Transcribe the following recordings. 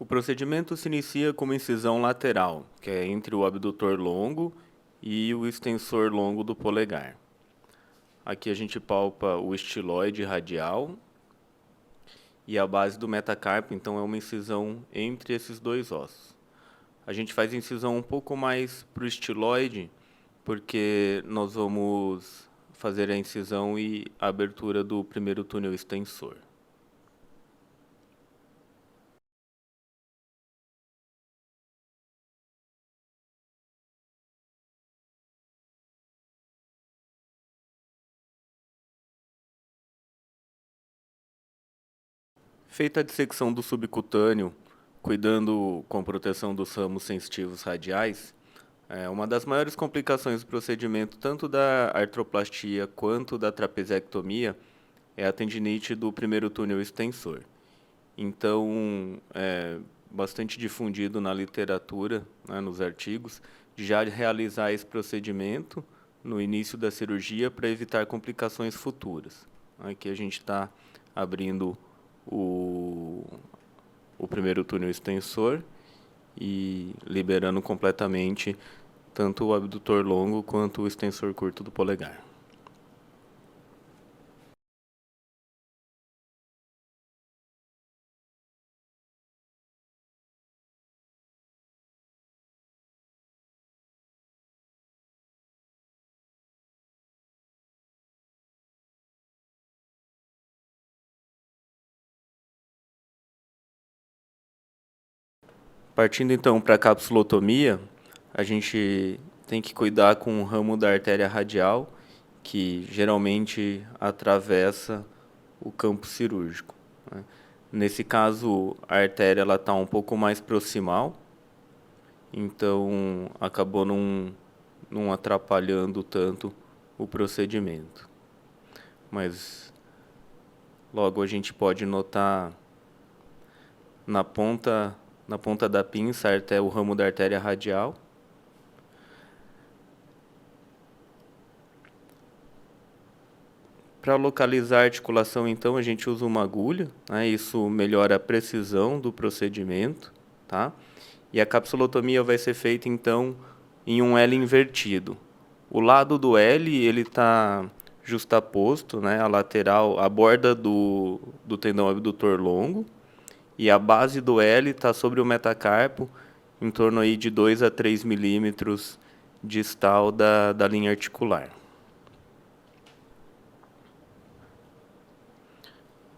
O procedimento se inicia com uma incisão lateral, que é entre o abdutor longo e o extensor longo do polegar. Aqui a gente palpa o estiloide radial e a base do metacarpo, então é uma incisão entre esses dois ossos. A gente faz incisão um pouco mais para o estiloide, porque nós vamos fazer a incisão e a abertura do primeiro túnel extensor. Feita a dissecção do subcutâneo, cuidando com proteção dos ramos sensitivos radiais, uma das maiores complicações do procedimento, tanto da artroplastia quanto da trapezectomia, é a tendinite do primeiro túnel extensor. Então, é bastante difundido na literatura, né, nos artigos, de já realizar esse procedimento no início da cirurgia para evitar complicações futuras. Aqui a gente está abrindo o, o primeiro túnel extensor e liberando completamente tanto o abdutor longo quanto o extensor curto do polegar. Partindo então para a capsulotomia, a gente tem que cuidar com o ramo da artéria radial, que geralmente atravessa o campo cirúrgico, né? Nesse caso, a artéria está um pouco mais proximal, então acabou não atrapalhando tanto o procedimento. Mas logo a gente pode notar na ponta da pinça até o ramo da artéria radial. Para localizar a articulação, então, a gente usa uma agulha, né? Isso melhora a precisão do procedimento, tá? E a capsulotomia vai ser feita, então, em um L invertido. O lado do L, ele está justaposto, né? A lateral, a borda do tendão abdutor longo, e a base do L está sobre o metacarpo, em torno aí de 2 a 3 milímetros distal da linha articular.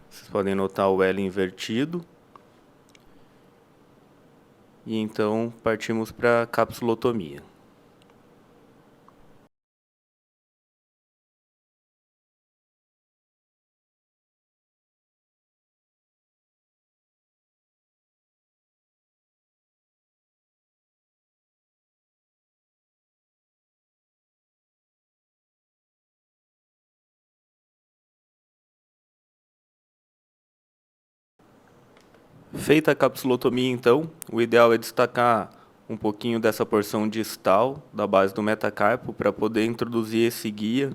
Vocês podem notar o L invertido. E então partimos para a capsulotomia. Feita a capsulotomia, então, o ideal é destacar um pouquinho dessa porção distal da base do metacarpo para poder introduzir esse guia,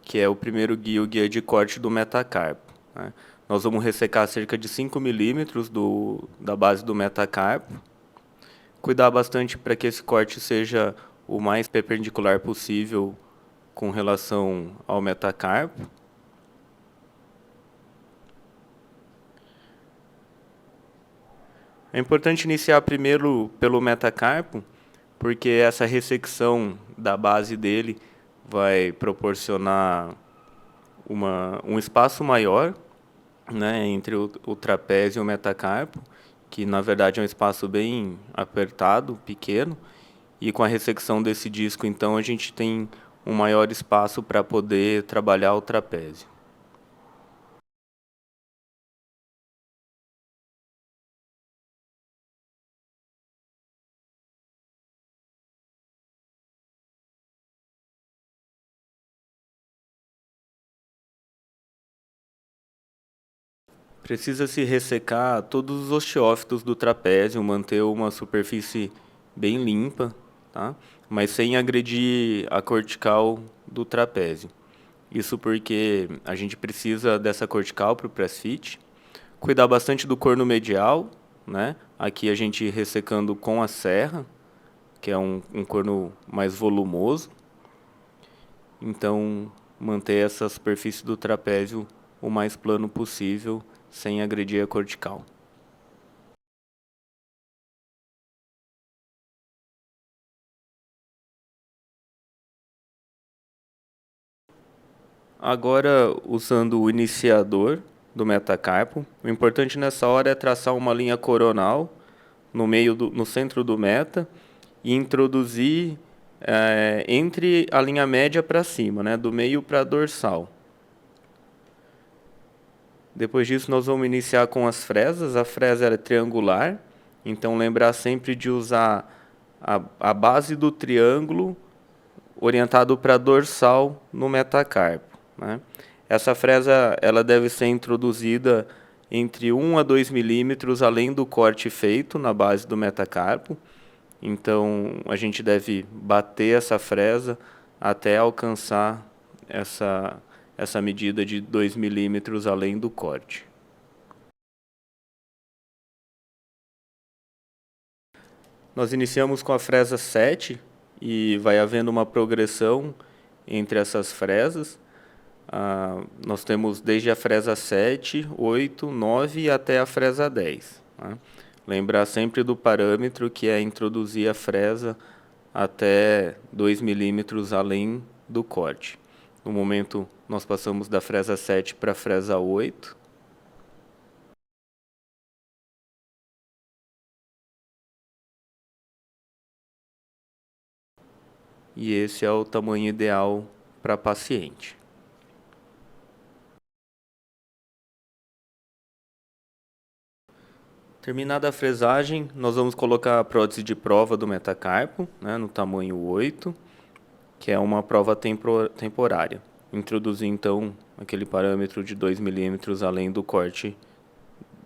que é o primeiro guia, o guia de corte do metacarpo, né? Nós vamos ressecar cerca de 5 milímetros da base do metacarpo. Cuidar bastante para que esse corte seja o mais perpendicular possível com relação ao metacarpo. É importante iniciar primeiro pelo metacarpo, porque essa ressecção da base dele vai proporcionar um espaço maior, né, entre o trapézio e o metacarpo, que na verdade é um espaço bem apertado, pequeno, e com a ressecção desse disco, então, a gente tem um maior espaço para poder trabalhar o trapézio. Precisa se ressecar todos os osteófitos do trapézio, manter uma superfície bem limpa, tá? Mas sem agredir a cortical do trapézio. Isso porque a gente precisa dessa cortical para o press fit, cuidar bastante do corno medial, né? Aqui a gente ressecando com a serra, que é um corno mais volumoso. Então, manter essa superfície do trapézio o mais plano possível, sem agredir a cortical. Agora, usando o iniciador do metacarpo, o importante nessa hora é traçar uma linha coronal no centro do meta e introduzir entre a linha média para cima, né, do meio para a dorsal. Depois disso, nós vamos iniciar com as fresas. A fresa é triangular, então lembrar sempre de usar a base do triângulo orientado para a dorsal no metacarpo, né? Essa fresa ela deve ser introduzida entre 1 a 2 milímetros além do corte feito na base do metacarpo. Então, a gente deve bater essa fresa até alcançar essa medida de 2 milímetros além do corte. Nós iniciamos com a fresa 7 e vai havendo uma progressão entre essas fresas. Nós temos desde a fresa 7, 8, 9 e até a fresa 10. Né? Lembrar sempre do parâmetro que é introduzir a fresa até 2 milímetros além do corte. No momento, nós passamos da fresa 7 para a fresa 8. E esse é o tamanho ideal para paciente. Terminada a fresagem, nós vamos colocar a prótese de prova do metacarpo, né, no tamanho 8, que é uma prova temporária. Introduzir então aquele parâmetro de 2 milímetros além do corte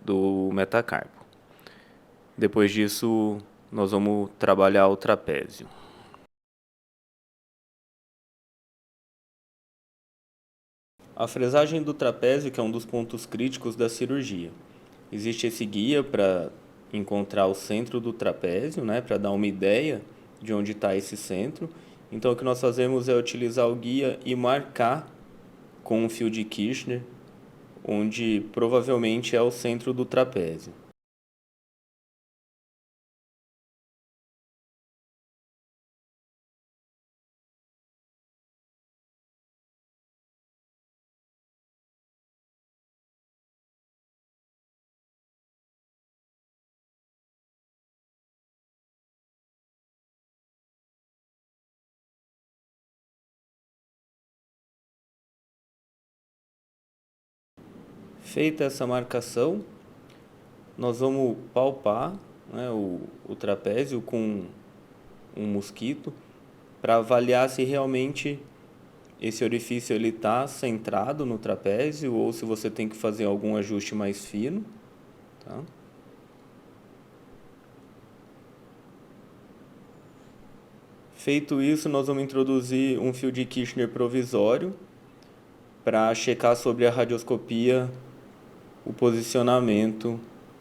do metacarpo. Depois disso, nós vamos trabalhar o trapézio. A fresagem do trapézio, que é um dos pontos críticos da cirurgia. Existe esse guia para encontrar o centro do trapézio, né, para dar uma ideia de onde está esse centro. Então, o que nós fazemos é utilizar o guia e marcar com um fio de Kirchner, onde provavelmente é o centro do trapézio. Feita essa marcação, nós vamos palpar, né, o trapézio com um mosquito para avaliar se realmente esse orifício está centrado no trapézio ou se você tem que fazer algum ajuste mais fino. Tá? Feito isso, nós vamos introduzir um fio de Kirchner provisório para checar sobre a radioscopia o posicionamento,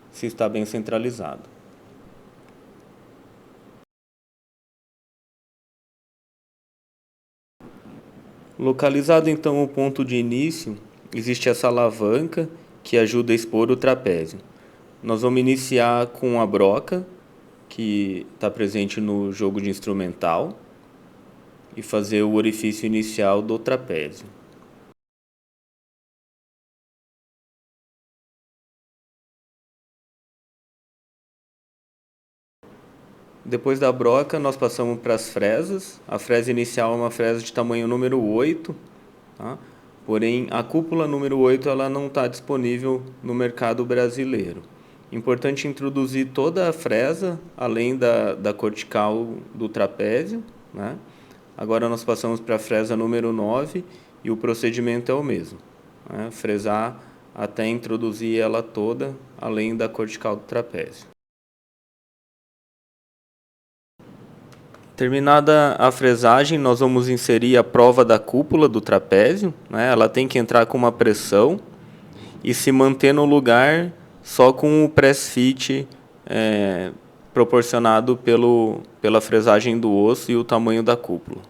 se está bem centralizado. Localizado então o ponto de início, existe essa alavanca que ajuda a expor o trapézio. Nós vamos iniciar com a broca, que está presente no jogo de instrumental, e fazer o orifício inicial do trapézio. Depois da broca, nós passamos para as fresas. A fresa inicial é uma fresa de tamanho número 8, tá? Porém, a cúpula número 8 ela não está disponível no mercado brasileiro. Importante introduzir toda a fresa, além da cortical do trapézio, né? Agora nós passamos para a fresa número 9 e o procedimento é o mesmo, né? Fresar até introduzir ela toda, além da cortical do trapézio. Terminada a fresagem, nós vamos inserir a prova da cúpula do trapézio, né? Ela tem que entrar com uma pressão e se manter no lugar só com o press fit proporcionado pela fresagem do osso e o tamanho da cúpula.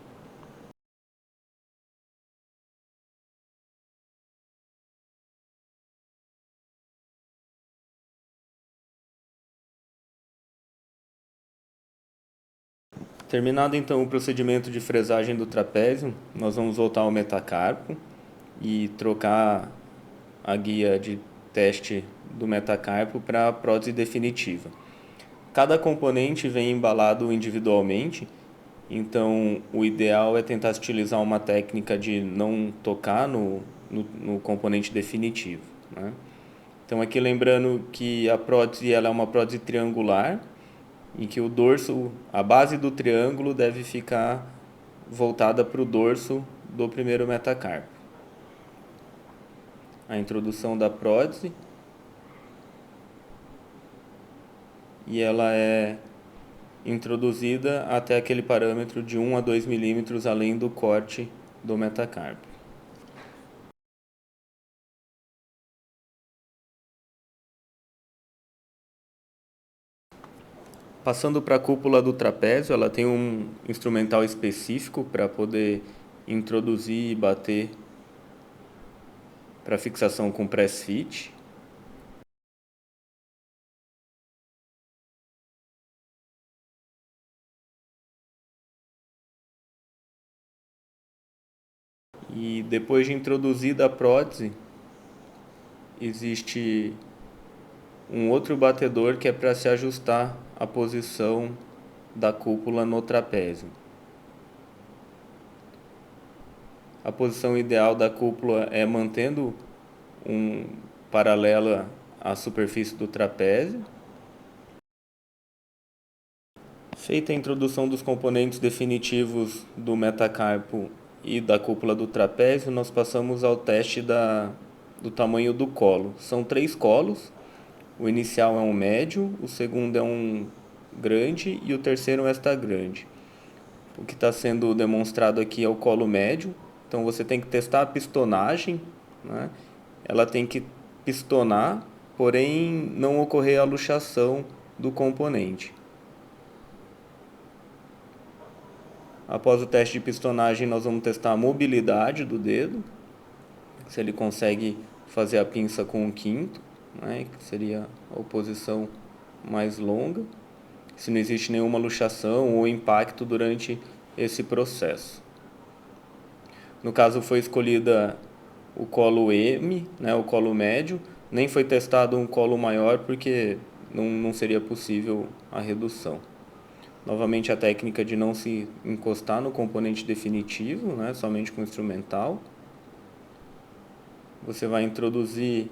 Terminado então o procedimento de fresagem do trapézio, nós vamos voltar ao metacarpo e trocar a guia de teste do metacarpo para a prótese definitiva. Cada componente vem embalado individualmente, então o ideal é tentar utilizar uma técnica de não tocar no componente definitivo, né? Então aqui lembrando que a prótese ela é uma prótese triangular, em que o dorso, a base do triângulo deve ficar voltada para o dorso do primeiro metacarpo. A introdução da prótese, e ela é introduzida até aquele parâmetro de 1 a 2 milímetros além do corte do metacarpo. Passando para a cúpula do trapézio, ela tem um instrumental específico para poder introduzir e bater para fixação com press fit. E depois de introduzida a prótese, existe um outro batedor que é para se ajustar a posição da cúpula no trapézio. A posição ideal da cúpula é mantendo paralela à superfície do trapézio. Feita a introdução dos componentes definitivos do metacarpo e da cúpula do trapézio, nós passamos ao teste do tamanho do colo. São 3 colos. O inicial é um médio, o segundo é um grande e o terceiro é um extra grande. O que está sendo demonstrado aqui é o colo médio. Então você tem que testar a pistonagem, né? Ela tem que pistonar, porém não ocorrer a luxação do componente. Após o teste de pistonagem, nós vamos testar a mobilidade do dedo, se ele consegue fazer a pinça com o quinto, né, que seria a oposição mais longa, se não existe nenhuma luxação ou impacto durante esse processo. No caso foi escolhida o colo M, né, o colo médio, nem foi testado um colo maior porque não seria possível a redução. Novamente a técnica de não se encostar no componente definitivo, né, somente com o instrumental. Você vai introduzir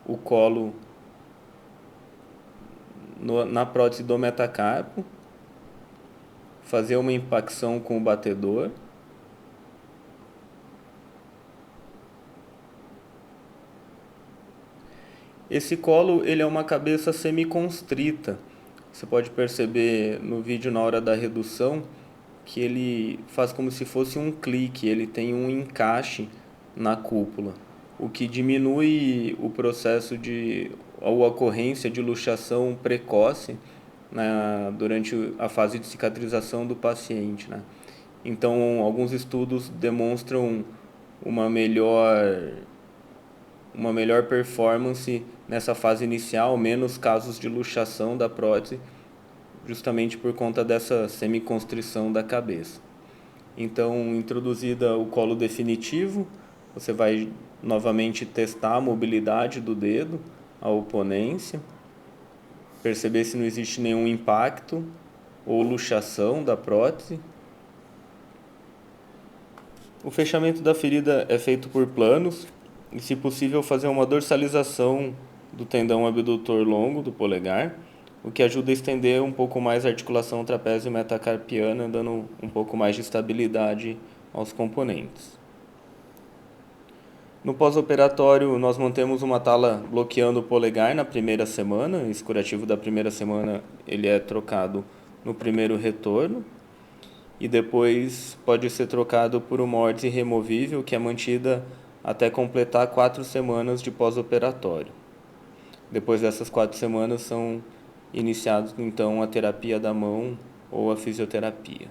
o colo na prótese do metacarpo, fazer uma impacção com o batedor. Esse colo ele é uma cabeça semiconstrita. Você pode perceber no vídeo na hora da redução que ele faz como se fosse um clique, ele tem um encaixe na cúpula, o que diminui o processo ou a ocorrência de luxação precoce, né, durante a fase de cicatrização do paciente, né? Então, alguns estudos demonstram uma melhor performance nessa fase inicial, menos casos de luxação da prótese, justamente por conta dessa semiconstrição da cabeça. Então, introduzida o colo definitivo, você vai novamente testar a mobilidade do dedo, a oponência, perceber se não existe nenhum impacto ou luxação da prótese. O fechamento da ferida é feito por planos e, se possível, fazer uma dorsalização do tendão abdutor longo do polegar, o que ajuda a estender um pouco mais a articulação trapézio metacarpiana, dando um pouco mais de estabilidade aos componentes. No pós-operatório, nós mantemos uma tala bloqueando o polegar na primeira semana. Esse curativo da primeira semana ele é trocado no primeiro retorno e depois pode ser trocado por uma órtese removível que é mantida até completar 4 semanas de pós-operatório. Depois dessas 4 semanas são iniciado então a terapia da mão ou a fisioterapia.